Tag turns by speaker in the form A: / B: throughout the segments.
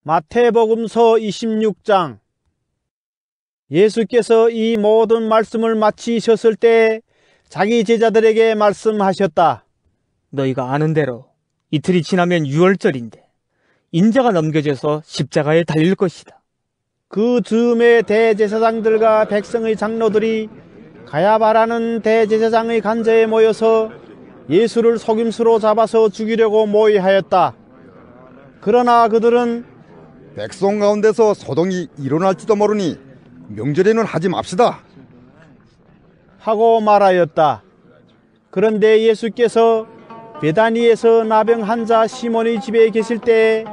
A: 마태복음서 26장. 예수께서 이 모든 말씀을 마치셨을 때 자기 제자들에게 말씀하셨다.
B: 너희가 아는 대로 이틀이 지나면 유월절인데 인자가 넘겨져서 십자가에 달릴 것이다.
A: 그 즈음에 대제사장들과 백성의 장로들이 가야바라는 대제사장의 간제에 모여서 예수를 속임수로 잡아서 죽이려고 모의하였다. 그러나 그들은
C: 백성 가운데서 소동이 일어날지도 모르니 명절에는 하지 맙시다
A: 하고 말하였다. 그런데 예수께서 베다니에서 나병 환자 시몬의 집에 계실 때에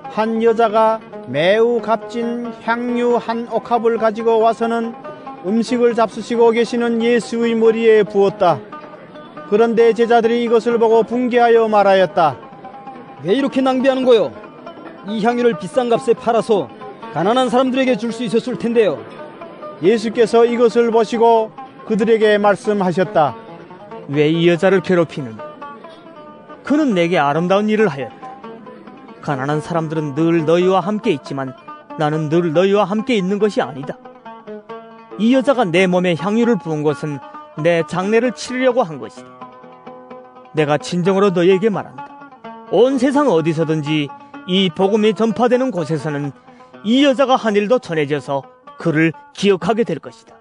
A: 한 여자가 매우 값진 향유 한 옥합을 가지고 와서는 음식을 잡수시고 계시는 예수의 머리에 부었다. 그런데 제자들이 이것을 보고 분개하여 말하였다.
D: 왜 이렇게 낭비하는 거요? 이 향유를 비싼 값에 팔아서 가난한 사람들에게 줄 수 있었을 텐데요.
A: 예수께서 이것을 보시고 그들에게 말씀하셨다.
B: 왜 이 여자를 괴롭히느냐? 그는 내게 아름다운 일을 하였다. 가난한 사람들은 늘 너희와 함께 있지만 나는 늘 너희와 함께 있는 것이 아니다. 이 여자가 내 몸에 향유를 부은 것은 내 장례를 치르려고 한 것이다. 내가 진정으로 너희에게 말한다. 온 세상 어디서든지 이 복음이 전파되는 곳에서는 이 여자가 한 일도 전해져서 그를 기억하게 될 것이다.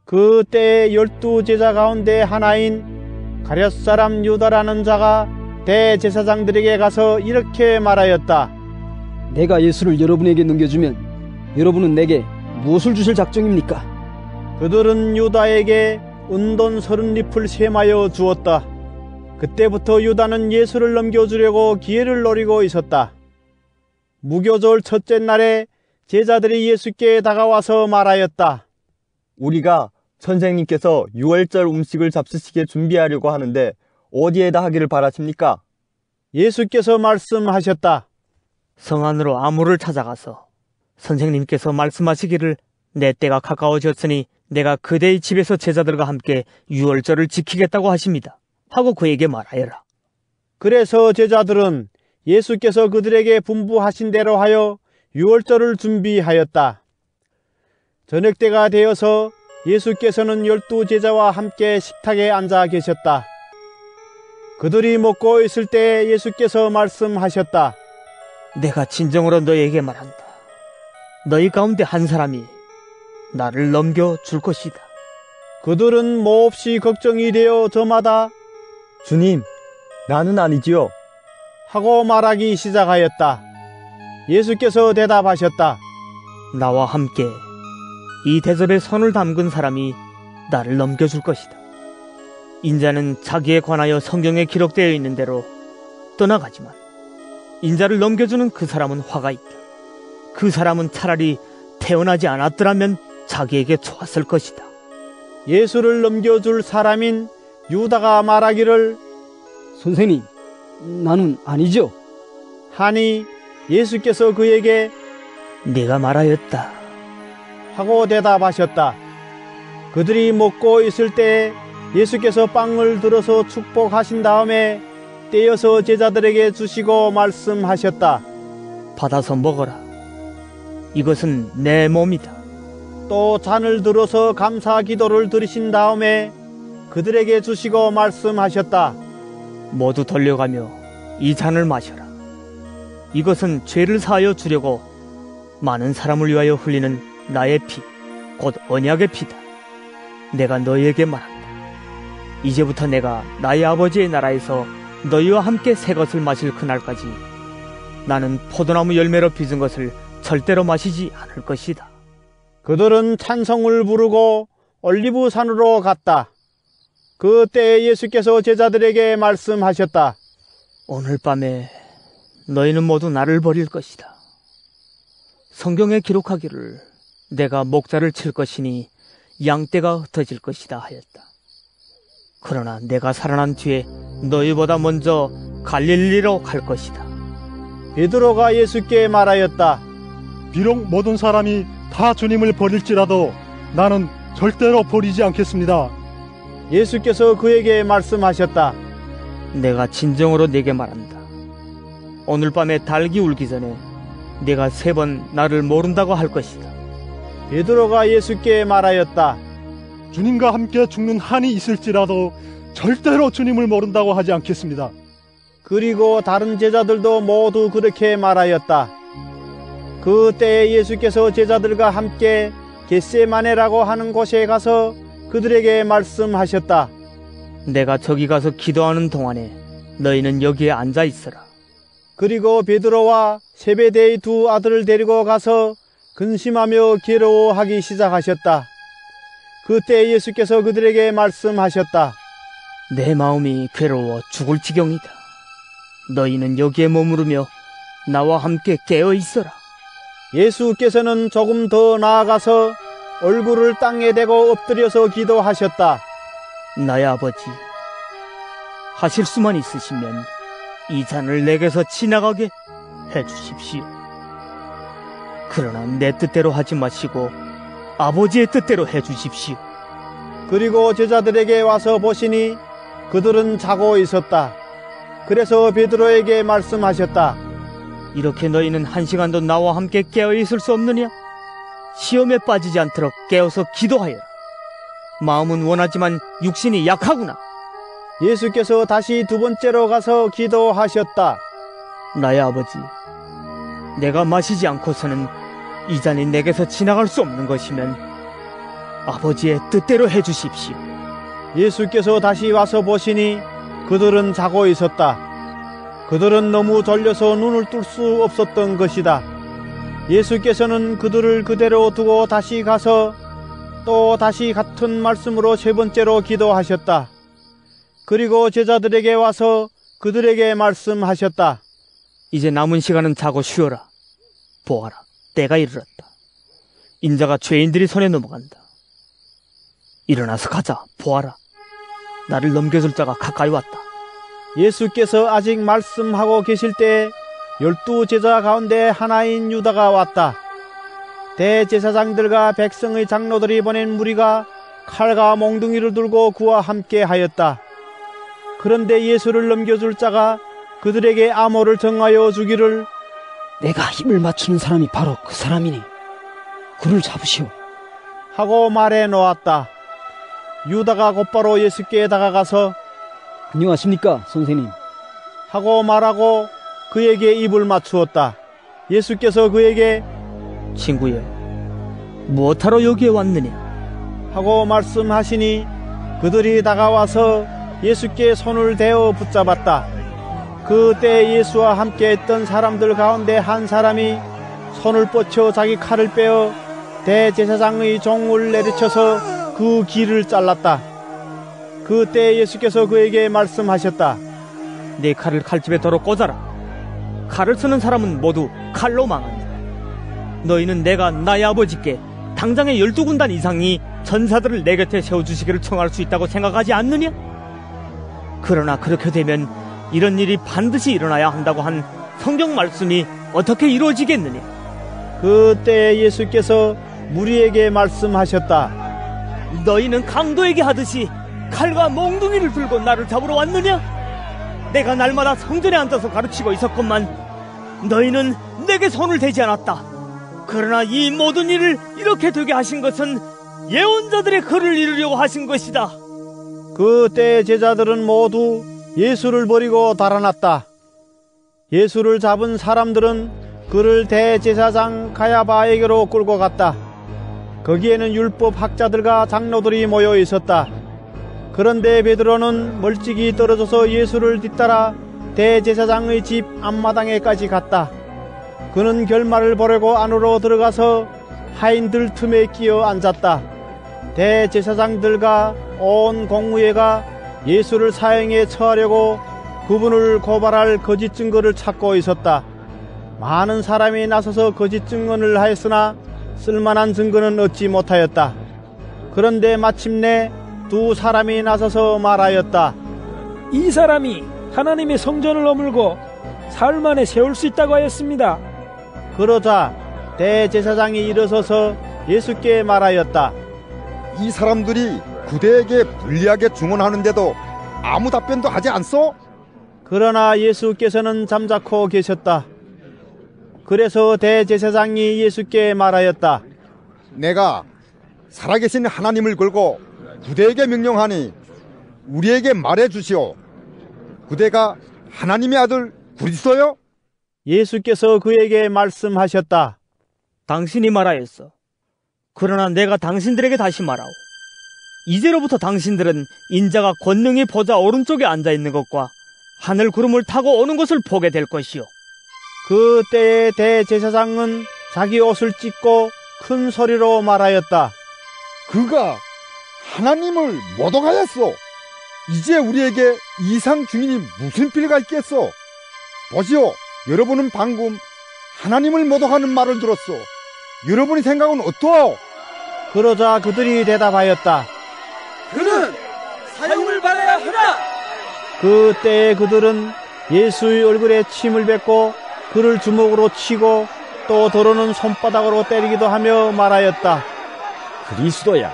A: 그때 12 제자 가운데 하나인 가룟 사람 유다라는 자가 대제사장들에게 가서 이렇게 말하였다.
D: 내가 예수를 여러분에게 넘겨주면 여러분은 내게 무엇을 주실 작정입니까?
A: 그들은 유다에게 은돈 30립을 셈하여 주었다. 그때부터 유다는 예수를 넘겨주려고 기회를 노리고 있었다. 무교절 첫째 날에 제자들이 예수께 다가와서 말하였다.
E: 우리가 선생님께서 유월절 음식을 잡수시게 준비하려고 하는데 어디에다 하기를 바라십니까?
A: 예수께서 말씀하셨다.
B: 성 안으로 아무를 찾아가서 선생님께서 말씀하시기를 내 때가 가까워졌으니 내가 그대의 집에서 제자들과 함께 유월절을 지키겠다고 하십니다. 하고 그에게 말하여라.
A: 그래서 제자들은 예수께서 그들에게 분부하신 대로 하여 유월절을 준비하였다. 저녁 때가 되어서 예수께서는 12 제자와 함께 식탁에 앉아 계셨다. 그들이 먹고 있을 때 예수께서 말씀하셨다.
B: 내가 진정으로 너희에게 말한다. 너희 가운데 한 사람이 나를 넘겨줄 것이다.
A: 그들은 몹시 걱정이 되어 저마다
E: 주님, 나는 아니지요.
A: 하고 말하기 시작하였다. 예수께서 대답하셨다.
B: 나와 함께 이 대접에 손을 담근 사람이 나를 넘겨줄 것이다. 인자는 자기에 관하여 성경에 기록되어 있는 대로 떠나가지만 인자를 넘겨주는 그 사람은 화가 있다. 그 사람은 차라리 태어나지 않았더라면 자기에게 좋았을 것이다.
A: 예수를 넘겨줄 사람인 유다가 말하기를
D: 선생님, 나는 아니죠.
A: 하니 예수께서 그에게
B: 네가 말하였다
A: 하고 대답하셨다. 그들이 먹고 있을 때 예수께서 빵을 들어서 축복하신 다음에 떼어서 제자들에게 주시고 말씀하셨다.
B: 받아서 먹어라. 이것은 내 몸이다.
A: 또 잔을 들어서 감사 기도를 드리신 다음에 그들에게 주시고 말씀하셨다.
B: 모두 돌려가며 이 잔을 마셔라. 이것은 죄를 사하여 주려고 많은 사람을 위하여 흘리는 나의 피, 곧 언약의 피다. 내가 너희에게 말한다. 이제부터 내가 나의 아버지의 나라에서 너희와 함께 새 것을 마실 그날까지 나는 포도나무 열매로 빚은 것을 절대로 마시지 않을 것이다.
A: 그들은 찬송을 부르고 올리브산으로 갔다. 그때 예수께서 제자들에게 말씀하셨다.
B: 오늘 밤에 너희는 모두 나를 버릴 것이다. 성경에 기록하기를 내가 목자를 칠 것이니 양떼가 흩어질 것이다 하였다. 그러나 내가 살아난 뒤에 너희보다 먼저 갈릴리로 갈 것이다.
A: 베드로가 예수께 말하였다.
F: 비록 모든 사람이 다 주님을 버릴지라도 나는 절대로 버리지 않겠습니다.
A: 예수께서 그에게 말씀하셨다.
B: 내가 진정으로 네게 말한다. 오늘 밤에 닭이 울기 전에 네가 3번 나를 모른다고 할 것이다.
A: 베드로가 예수께 말하였다.
F: 주님과 함께 죽는 한이 있을지라도 절대로 주님을 모른다고 하지 않겠습니다.
A: 그리고 다른 제자들도 모두 그렇게 말하였다. 그때에 예수께서 제자들과 함께 겟세마네라고 하는 곳에 가서 그들에게 말씀하셨다.
B: 내가 저기 가서 기도하는 동안에 너희는 여기에 앉아 있어라.
A: 그리고 베드로와 세베대의 2 아들을 데리고 가서 근심하며 괴로워하기 시작하셨다. 그때 예수께서 그들에게 말씀하셨다.
B: 내 마음이 괴로워 죽을 지경이다. 너희는 여기에 머무르며 나와 함께 깨어 있어라.
A: 예수께서는 조금 더 나아가서 얼굴을 땅에 대고 엎드려서 기도하셨다.
B: 나의 아버지, 하실 수만 있으시면 이 잔을 내게서 지나가게 해주십시오. 그러나 내 뜻대로 하지 마시고 아버지의 뜻대로 해주십시오.
A: 그리고 제자들에게 와서 보시니 그들은 자고 있었다. 그래서 베드로에게 말씀하셨다.
B: 이렇게 너희는 1시간도 나와 함께 깨어 있을 수 없느냐? 시험에 빠지지 않도록 깨어서 기도하여라. 마음은 원하지만 육신이 약하구나.
A: 예수께서 다시 2번째로 가서 기도하셨다.
B: 나의 아버지, 내가 마시지 않고서는 이 잔이 내게서 지나갈 수 없는 것이면 아버지의 뜻대로 해주십시오.
A: 예수께서 다시 와서 보시니 그들은 자고 있었다. 그들은 너무 졸려서 눈을 뜰 수 없었던 것이다. 예수께서는 그들을 그대로 두고 다시 가서 또 다시 같은 말씀으로 3번째로 기도하셨다. 그리고 제자들에게 와서 그들에게 말씀하셨다.
B: 이제 남은 시간은 자고 쉬어라. 보아라, 때가 이르렀다. 인자가 죄인들이 손에 넘어간다. 일어나서 가자. 보아라, 나를 넘겨줄 자가 가까이 왔다.
A: 예수께서 아직 말씀하고 계실 때 12 제자 가운데 하나인 유다가 왔다. 대제사장들과 백성의 장로들이 보낸 무리가 칼과 몽둥이를 들고 그와 함께 하였다. 그런데 예수를 넘겨줄 자가 그들에게 암호를 정하여 주기를
D: 내가 힘을 맞추는 사람이 바로 그 사람이니 그를 잡으시오
A: 하고 말해 놓았다. 유다가 곧바로 예수께 다가가서
D: 안녕하십니까 선생님
A: 하고 말하고 그에게 입을 맞추었다. 예수께서 그에게
B: 친구여, 무엇하러 여기에 왔느냐?
A: 하고 말씀하시니 그들이 다가와서 예수께 손을 대어 붙잡았다. 그때 예수와 함께 했던 사람들 가운데 한 사람이 손을 뻗쳐 자기 칼을 빼어 대제사장의 종을 내리쳐서 그 귀를 잘랐다. 그때 예수께서 그에게 말씀하셨다.
B: 네 칼을 칼집에 덜어 꽂아라. 칼을 쓰는 사람은 모두 칼로 망한다. 너희는 내가 나의 아버지께 당장의 12군단 이상이 전사들을 내 곁에 세워주시기를 청할 수 있다고 생각하지 않느냐? 그러나 그렇게 되면 이런 일이 반드시 일어나야 한다고 한 성경 말씀이 어떻게 이루어지겠느냐?
A: 그때 예수께서 무리에게 말씀하셨다.
B: 너희는 강도에게 하듯이 칼과 몽둥이를 들고 나를 잡으러 왔느냐? 내가 날마다 성전에 앉아서 가르치고 있었건만 너희는 내게 손을 대지 않았다. 그러나 이 모든 일을 이렇게 되게 하신 것은 예언자들의 글을 이루려고 하신 것이다.
A: 그때 제자들은 모두 예수를 버리고 달아났다. 예수를 잡은 사람들은 그를 대제사장 가야바에게로 끌고 갔다. 거기에는 율법 학자들과 장로들이 모여 있었다. 그런데 베드로는 멀찍이 떨어져서 예수를 뒤따라 대제사장의 집 앞마당에까지 갔다. 그는 결말을 보려고 안으로 들어가서 하인들 틈에 끼어 앉았다. 대제사장들과 온 공무회가 예수를 사형에 처하려고 그분을 고발할 거짓 증거를 찾고 있었다. 많은 사람이 나서서 거짓 증언을 하였으나 쓸만한 증거는 얻지 못하였다. 그런데 마침내 2 사람이 나서서 말하였다.
G: 이 사람이 하나님의 성전을 허물고 사흘 만에 세울 수 있다고 하였습니다.
A: 그러자 대제사장이 일어서서 예수께 말하였다.
C: 이 사람들이 구대에게 불리하게 증언하는데도 아무 답변도 하지 않소?
A: 그러나 예수께서는 잠자코 계셨다. 그래서 대제사장이 예수께 말하였다.
C: 내가 살아계신 하나님을 걸고 구대에게 명령하니 우리에게 말해 주시오. 구대가 하나님의 아들 그리스도요?
A: 예수께서 그에게 말씀하셨다.
B: 당신이 말하였어. 그러나 내가 당신들에게 다시 말하오. 이제로부터 당신들은 인자가 권능의 보좌 오른쪽에 앉아있는 것과 하늘 구름을 타고 오는 것을 보게 될 것이요.
A: 그때에 대제사장은 자기 옷을 찢고 큰 소리로 말하였다.
C: 그가 하나님을 모독하였소. 이제 우리에게 이상 증인이 무슨 필요가 있겠소? 보시오, 여러분은 방금 하나님을 모독하는 말을 들었소. 여러분의 생각은 어떠하오?
A: 그러자 그들이 대답하였다.
D: 그는 사형을 받아야 하라.
A: 그때에 그들은 예수의 얼굴에 침을 뱉고 그를 주먹으로 치고 또 더러는 손바닥으로 때리기도 하며 말하였다.
H: 그리스도야,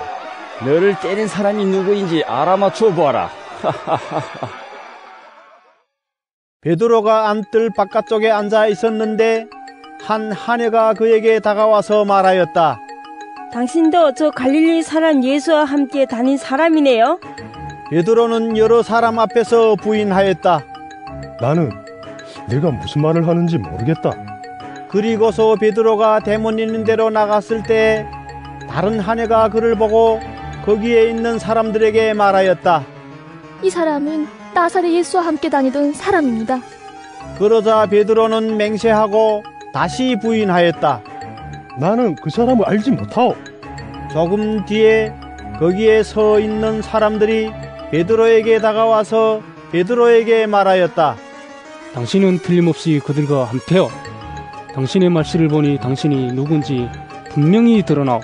H: 너를 때린 사람이 누구인지 알아맞혀 보아라.
A: 베드로가 안뜰 바깥쪽에 앉아 있었는데 한 하녀가 그에게 다가와서 말하였다.
I: 당신도 저 갈릴리 사람 예수와 함께 다닌 사람이네요.
A: 베드로는 여러 사람 앞에서 부인하였다.
F: 나는 내가 무슨 말을 하는지 모르겠다.
A: 그리고서 베드로가 대문 있는 데로 나갔을 때 다른 하녀가 그를 보고 거기에 있는 사람들에게 말하였다.
J: 이 사람은 나사렛 예수와 함께 다니던 사람입니다.
A: 그러자 베드로는 맹세하고 다시 부인하였다.
F: 나는 그 사람을 알지 못하오.
A: 조금 뒤에 거기에 서 있는 사람들이 베드로에게 다가와서 베드로에게 말하였다.
K: 당신은 틀림없이 그들과 한패요. 당신의 말씨를 보니 당신이 누군지 분명히 드러나오.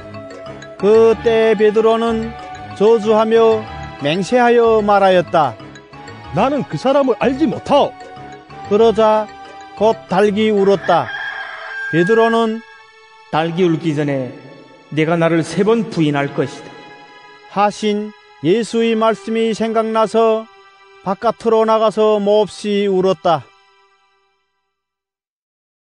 A: 그때 베드로는 저주하며 맹세하여 말하였다.
F: 나는 그 사람을 알지 못하오.
A: 그러자 곧 닭이 울었다. 베드로는
B: 닭이 울기 전에 내가 나를 3번 부인할 것이다
A: 하신 예수의 말씀이 생각나서 바깥으로 나가서 몹시 울었다.